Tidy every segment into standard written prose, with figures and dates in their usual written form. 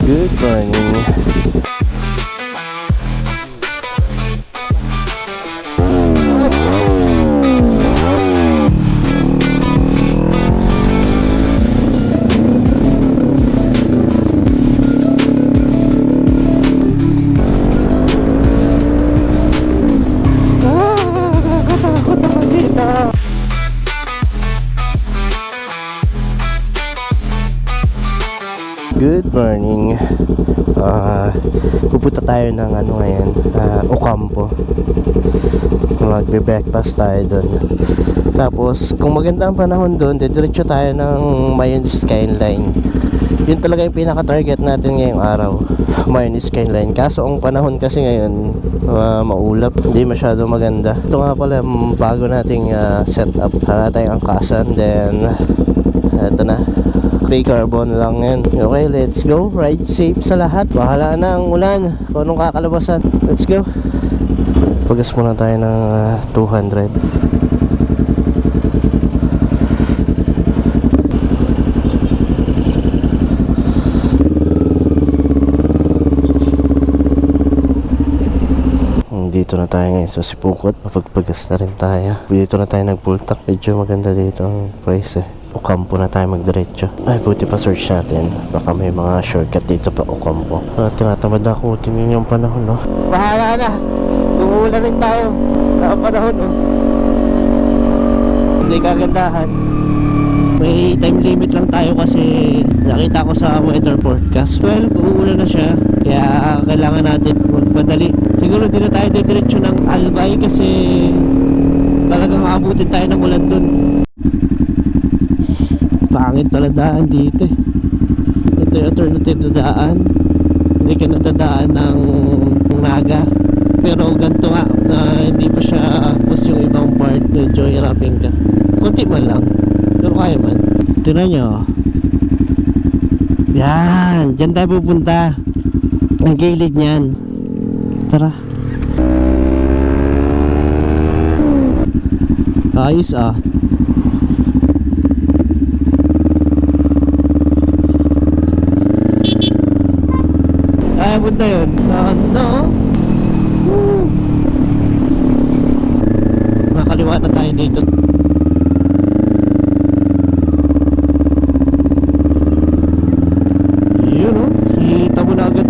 Good morning. Good morning. Pupunta tayo ng ngayon, Ocampo. Magbe-breakfast tayo doon. Tapos kung maganda ang panahon doon, diretso tayo ng Mayon Skyline. Yun talaga yung pinaka-target natin ngayong araw, Mayon Skyline. Kaso ang panahon kasi ngayon, maulap, hindi masyado maganda. Ito nga pala bago nating setup para tayong angkasan. Then eto na, pay carbon lang yan. Okay, let's go. Ride safe sa lahat. Bahala na ang ulan kung anong kakalabasan. Let's go. Pagas muna tayo ng 200. Dito na tayo ngayon sa Sipukot. Mapagpagas na rin tayo. Dito na tayo nagpultak. Medyo maganda dito ang price Ocampo na tayo magdiretso. Ay, buti pa search natin. Baka may mga shortcut dito pa Ocampo. Tinatamad na ako. Tingin yung panahon, no? Bahala na. Umuulan rin tayo. Sa panahon, no? Hindi kagandahan. May time limit lang tayo kasi nakita ko sa weather forecast. Well, uulan na siya. Kaya kailangan natin magpadali. Siguro din na tayo diretso ng Albay kasi talagang aabutin tayo ng ulan dun. Pangit pala daan dito Ito yung alternative na daan. Hindi ka natadaan ng Naga. Pero ganito nga na hindi pa siya tapos yung ibang part. Medyo hirapin ka. Kunti man lang, pero kaya man. Tignan nyo. Yan, dyan tayo pupunta. Ang gilid nyan. Tara. Ayos punta yun. Ano? Makaliwa na tayo dito. Yun kita mo na agad.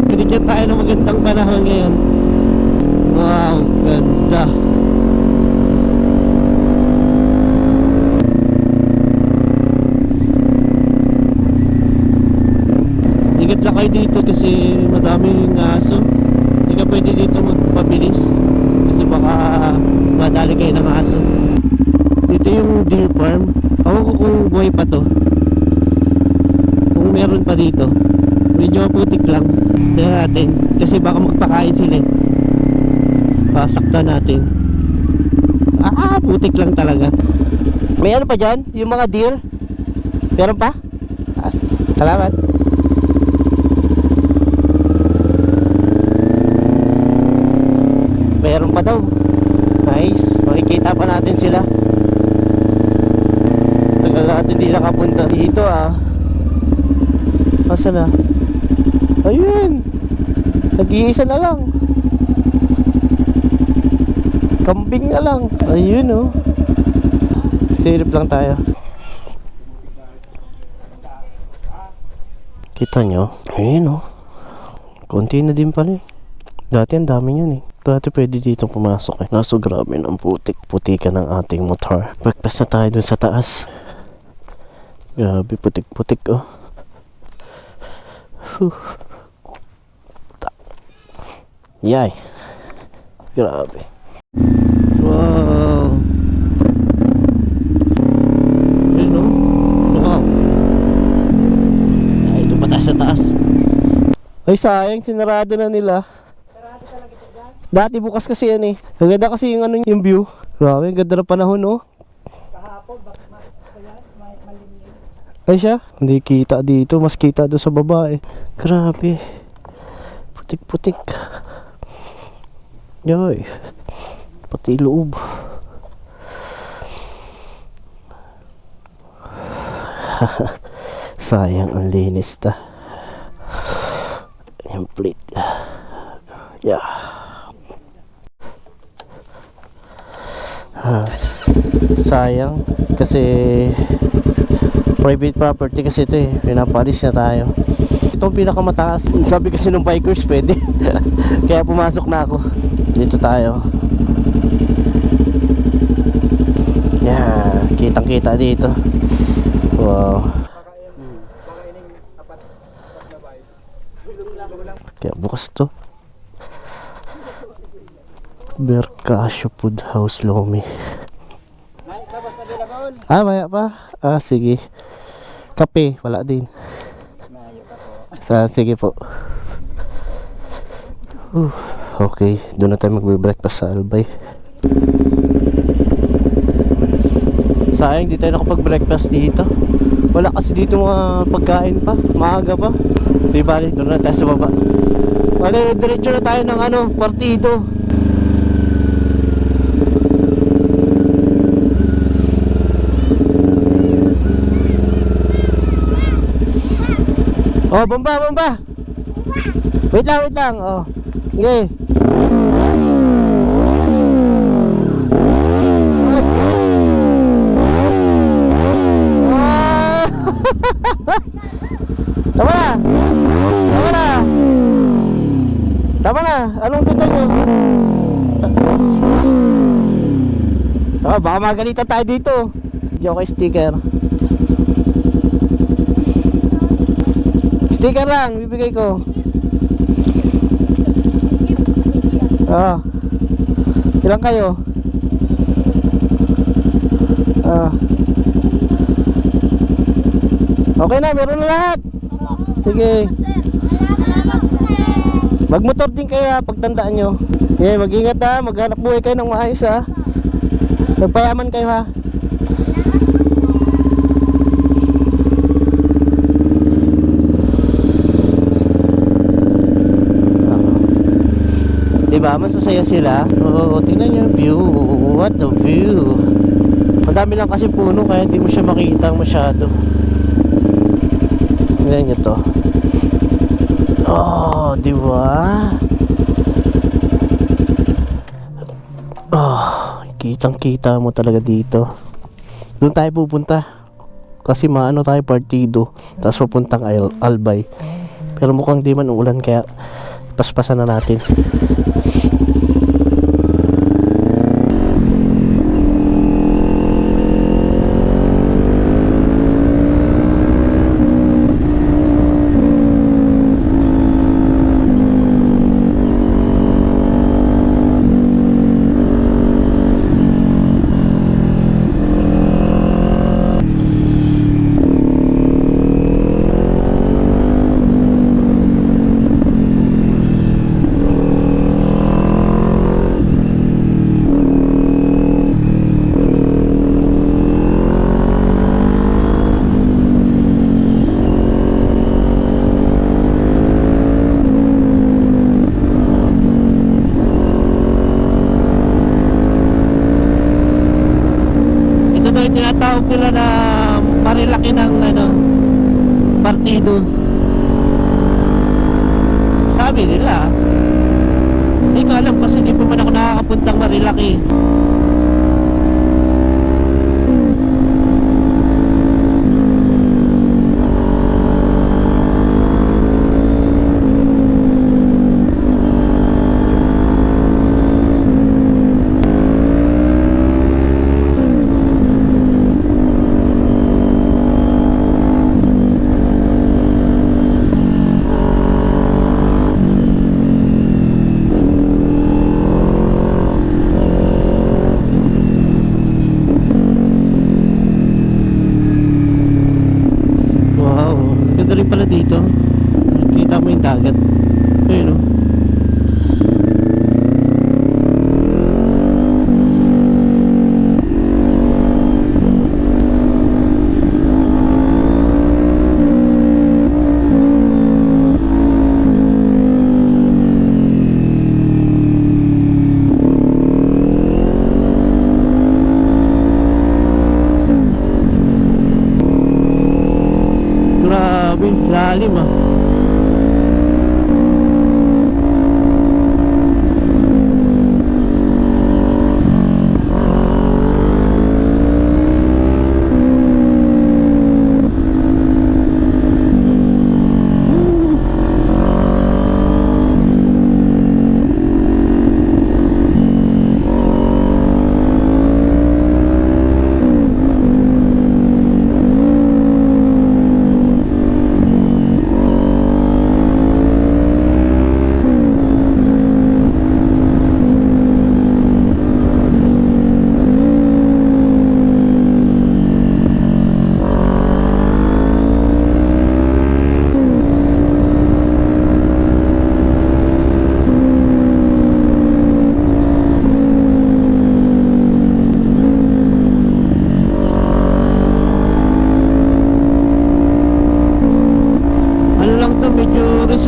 Binigyan tayo ng magandang panahon ngayon. Wow, ganda. Ingat lang kayo dito kasi madaming aso. Hindi ka pwede dito magpabilis kasi baka madali kayo ng aso. Dito yung deer farm. Ewan ko kung buhay pa to, kung meron pa dito. Medyo maputik lang. Tignan natin kasi baka magpakain sila. Pasakta natin. Putik lang talaga. May ano pa dyan? Yung mga deer? Meron pa? Salamat. Meron pa daw. Nice. Makikita pa natin sila. Tagal natin di nakapunta dito Asa na? Ayun. Nag-iisa na lang. Kambing na lang. Ayun Sirip lang tayo. Kita nyo? Ayun konti na din pala Dati ang dami yan Dati pwede dito pumasok Naso grabe ng putik-putikan ng ating motor. Breakfast na tayo dun sa taas. Grabe putik-putik Yay. Grabe. Wow. Ayun Wow. Ay, ito pa tayo sa taas. Ay sayang, sinarado na nila. Dati bukas kasi yan Ang ganda kasi yung view. Grabe, ang ganda ng panahon Kahapon, bakit malimlim? Ay siya, hindi kita dito. Mas kita doon sa baba Grabe. Putik-putik. Yoy. Pati loob. Sayang ang linis template. Yeah. Sayang kasi private property kasi ito eh. Pinapalis na tayo. Ito ang pinakamataas. Sabi kasi ng bikers pwede. Kaya pumasok na ako. Dito tayo. Yan, kitang kita dito. Wow. Kaya bukas to. Berkasyo Food House Lomi. Maya pa. Sige. Kape, wala din. Sige po. Okay, doon na tayo magbe-breakfast sa Albay. Sayang, di tayo nakapag-breakfast dito. Wala kasi dito mga pagkain pa. Maaga pa. Di bali, doon na tayo sa baba. Bali, diretso na tayo ng partido. Oh, bomba. Wait lang. Oh. Okay. Tama na. Anong tinta nyo? Baka magalitan tayo dito. Yung kay sticker. Sticker lang, bibigay ko. Ilan kayo? Okay na, meron na lahat. Sige. Magmotor din kayo pagtandaan nyo. Okay, mag-ingat ha, maghanap buhay kayo ng maayos ha. Magpayaman kayo ha. Diba, masasaya sila. Oo, tingnan nyo yung view. What the view. Madami lang kasi puno kaya hindi mo siya makita masyado. Tingnan nyo to. Oh, diba? Kitang kita mo talaga dito. Doon tayo pupunta. Kasi maano tayo partido. Tapos pupuntang Albay. Pero mukhang di man ulan kaya paspasan na natin. Tinatawag nila na marilaki ng partido. Sabi nila. Hindi ko alam kasi di pa man ako nakakapuntang Marilaki. Rin pala dito. Kita mo yung dagat. Ayun o. Lalim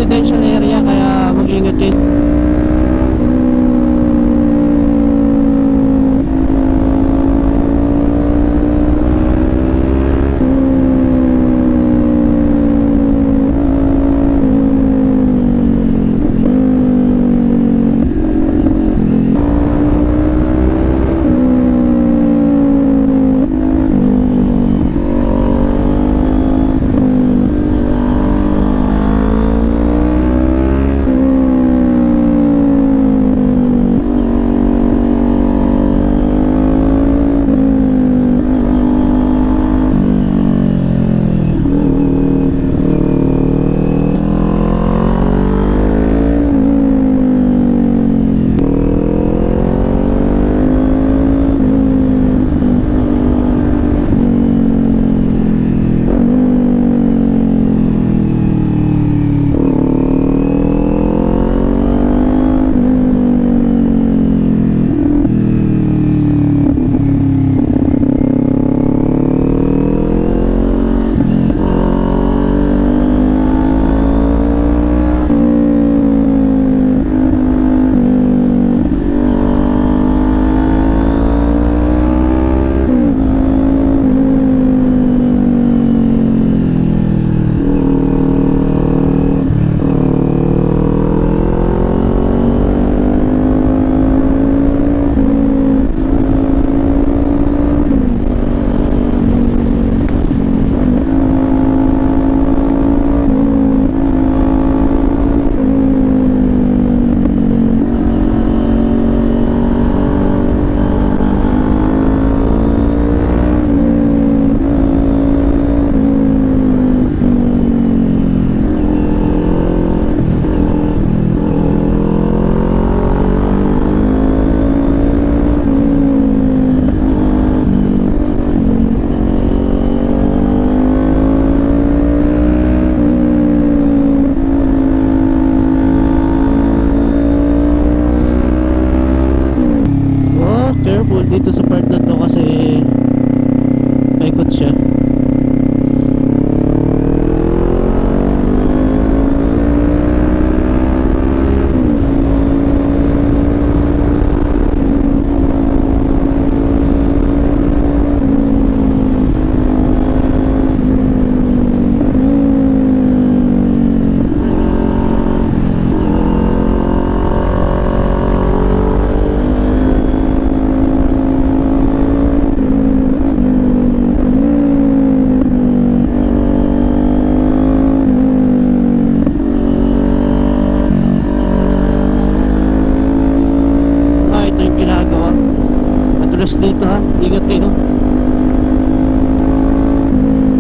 residential area, kaya mag-ingat kayo. Careful dito sa part na to kasi paikot siya. Dito ha, ingat kayo.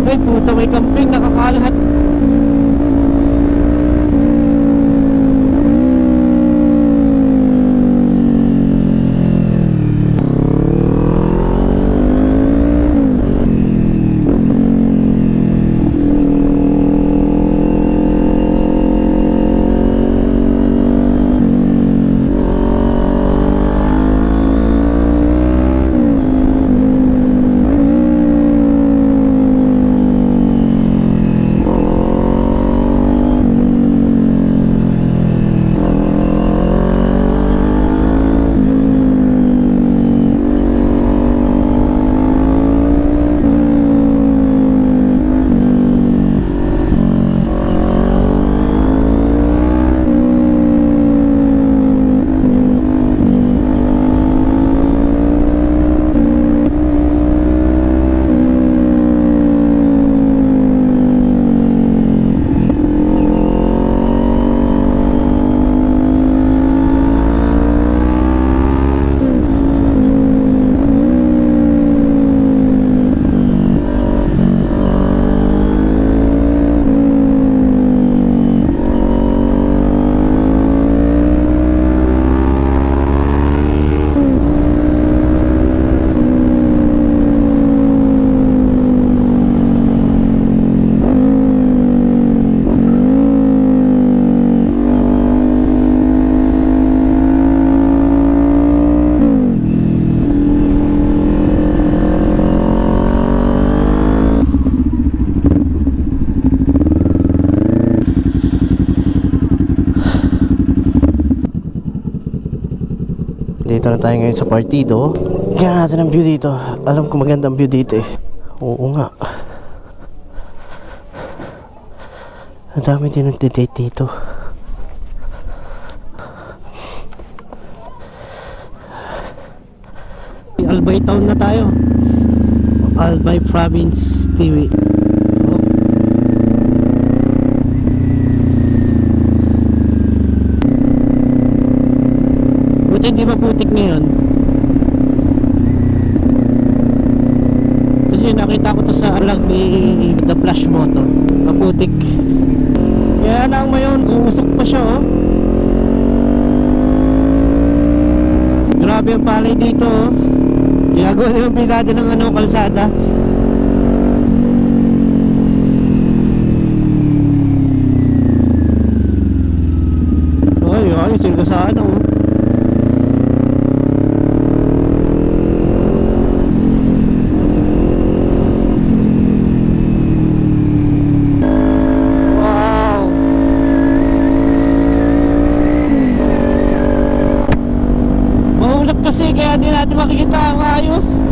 Ay puta, may camping nakakalahat. Dito na tayo ngayon sa Partido. Tingnan natin ang view dito. Alam ko magandang view dito eh. Oo nga. Ang dami din nagde-date dito. Albay Town na tayo. Albay Province TV. Buti hindi maputik ngayon. Kasi nakita ko to sa vlog ni The Flash Moto. Maputik. Kaya lang ngayon, uusok pa siya oh. Grabe ang palay dito oh. Ginagawa niyo yung pisada ng kalsada. Ay, sila sa ano oh. Kasi kaya di natin makikita ang ayos.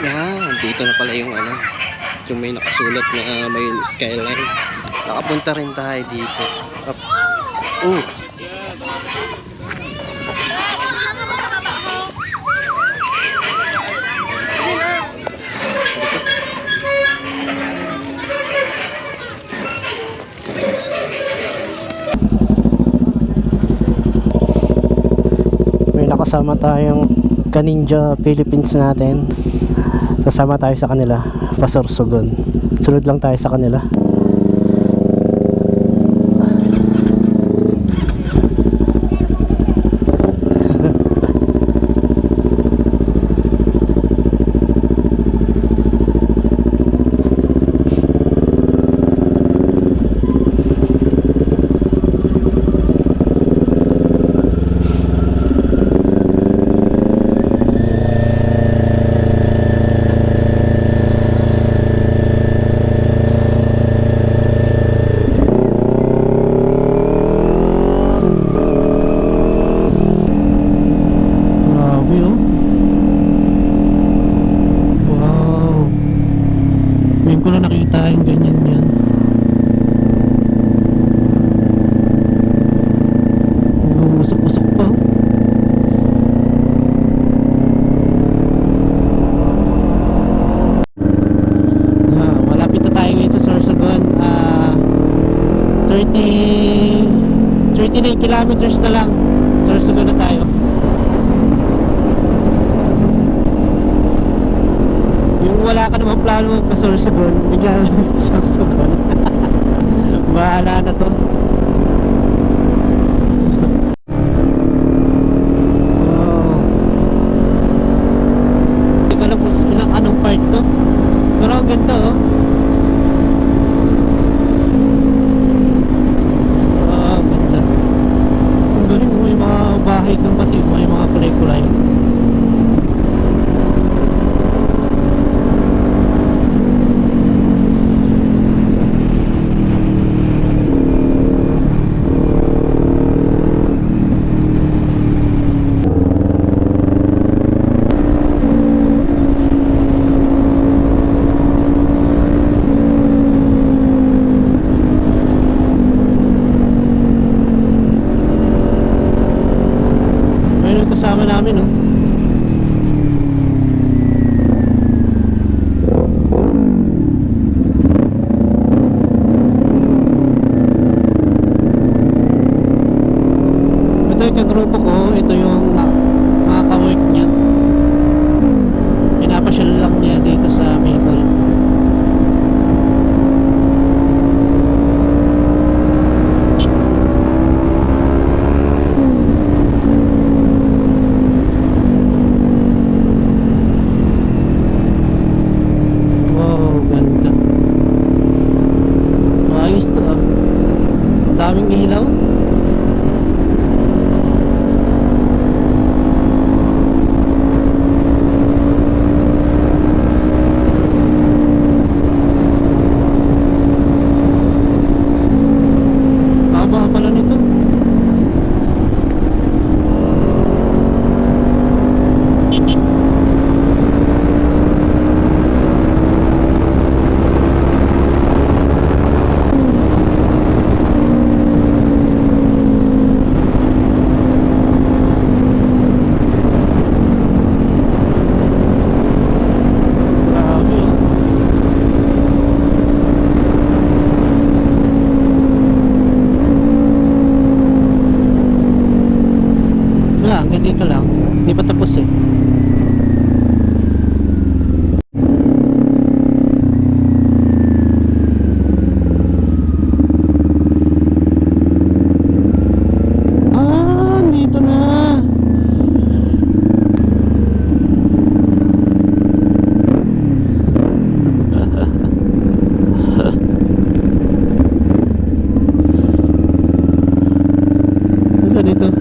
Yan, dito na pala yung yung may nakasulat na may skyline. Nakapunta rin tayo dito. Up. May nakasama tayong Ka-Ninja Philippines natin. Sasama tayo sa kanila, Pasorsogon. Sunod lang tayo sa kanila. 39 kilometers na lang. Sorsogon na tayo. Yung wala ka namang plano magpa-Sorsogon, bigla Sorsogon. Bahala na to. Wow. Hindi ko alam kung anong part to. Pero ang ganda oh. Ganda. Ang galing mo yung mga bahay ng pati mo, yung mga kulay-kulay. Kasama namin no. Ito yung kagrupo ko. Ito yung mga ka-work niya. Pinapasyal lang niya dito sa Bicol. Daming ilaw. Haba pala nito. Dito lang, hindi pa tapos eh. Dito na. Saan dito?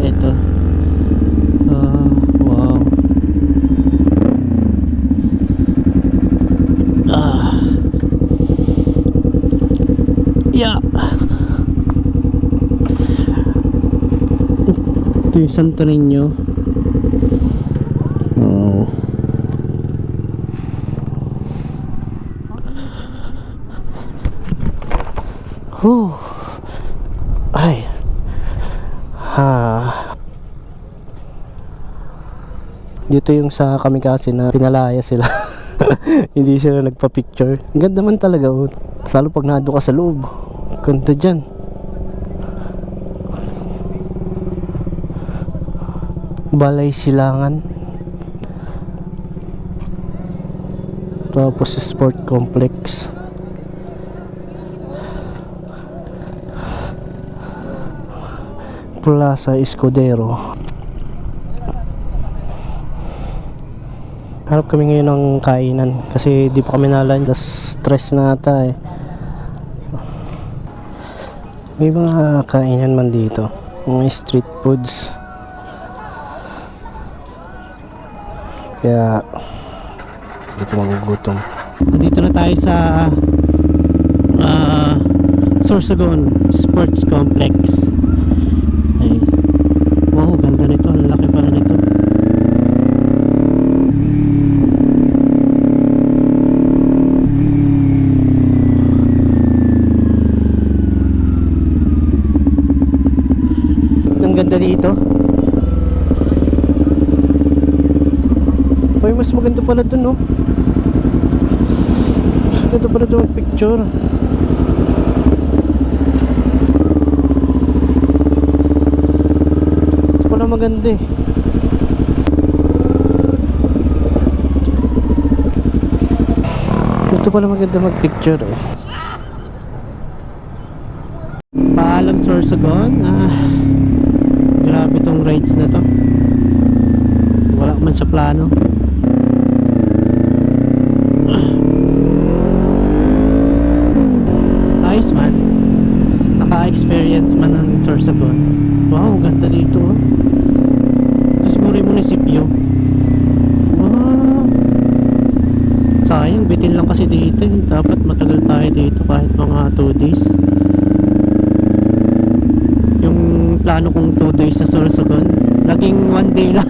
Ito. Wow. Yeah. Ito yung Santo Niño. Ay. Dito yung sa Kamikasi na pinalaya sila. Hindi sila nagpa-picture. Ang ganda man talaga oh. Salo pag nado ka sa loob. Ganda dyan. Balay Silangan. Tapos sport complex. Plaza Escudero. Harap kami ngayon ng kainan kasi di pa kami nalan, stress na ata eh. May mga kainan man dito, mga street foods. Kaya hindi ko magugutom. Dito na tayo sa Sorsogon Sports Complex. Ay, wow, ganda nito, ang laki pala nito. Ganda dito. Ay, mas maganda pala dun, no? Mas maganda pala dun ang picture. maganda eh. Dito pala maganda mag-picture eh. Paalam Sorsogon. Grabe tong rides na to. Wala man sa plano. Ayos man. Naka-experience man ng Sorsogon. Wow, ganda dito oh. Ito siguro yung munisipyo. Wow. Sayang, bitin lang kasi dito. Dapat matagal tayo dito kahit mga 2 days. Yung plano kong 2 days sa Sorsogon, naging 1 day lang.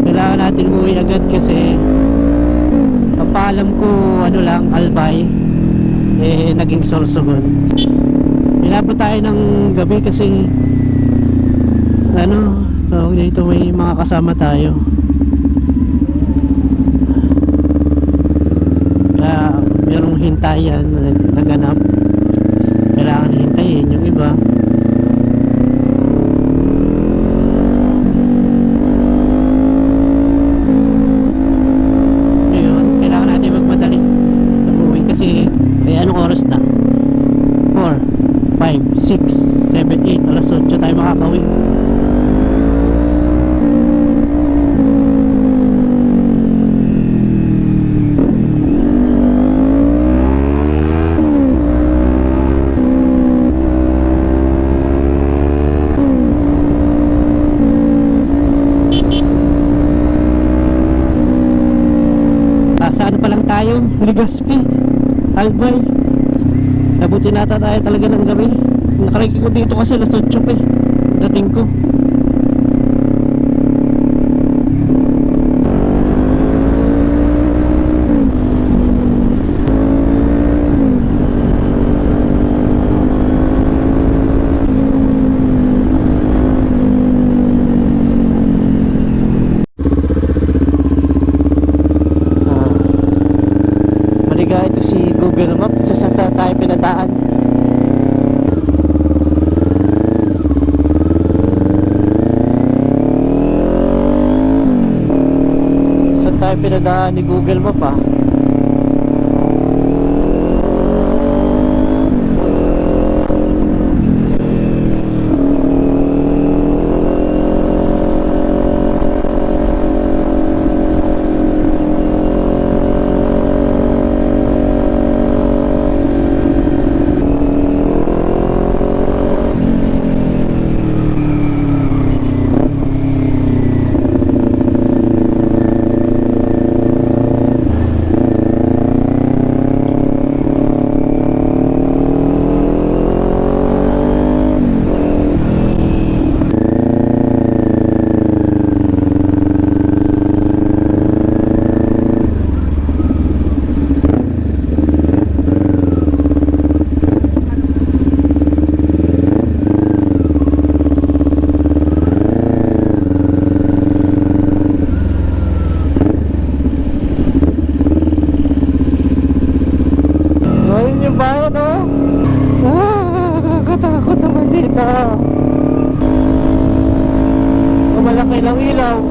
Kailangan natin umuwi agad kasi ang paalam ko ano lang, Albay, eh naging Sorsogon. Inabot tayo ng gabi kasi ano, so dito may mga kasama tayo. Kaya merong hintayan na naganap. Kailangan hintayin yung iba. Ngayon, kailangan natin magmadali. Umuwi kasi, anong oras na? 4, 5, 6, 7, 8, alas 8 tayo makakauwi. Sa ano pa lang tayo? Legazpi, Albay. Nabuti nata tayo talaga ng gabi. Nakariki ko dito kasi alas 8 pa eh. Dating ko. Maliga ito si Google Map sa tayo pinadaan. Tayo pinadaan ni Google Map ah. Bayan oh. Nakakatakot naman dito. Malaki lang ilaw.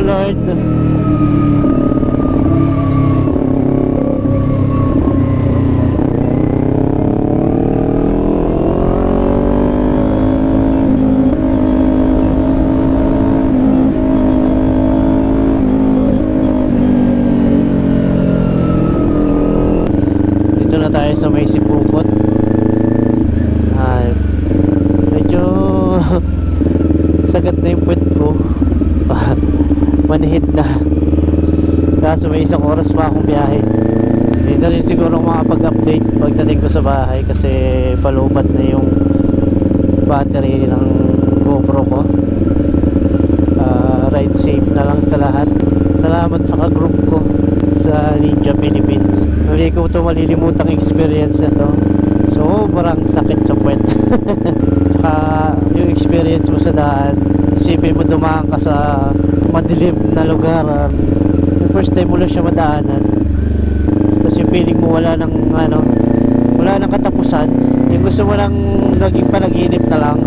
Lord. Dito na tayo sa may Sipukot. Medyo sagat na yung puwet ko. Manihit na. Kaso may 1 oras pa akong biyahe. Hindi na rin siguro makapag-update pagdating ko sa bahay kasi palubat na yung battery ng GoPro ko. Ride safe na lang sa lahat. Salamat sa ka-group ko sa Ninja Philippines. Hindi ko ito malilimutang experience na to. Sobrang sakit sa puwet. Tsaka yung experience mo sa daan, isipin mo dumaan ka sa madilim na lugar. Yung first time mo lang siya madaanan. Tapos yung feeling mo wala nang katapusan. Yung gusto mo lang naging panaginip na lang.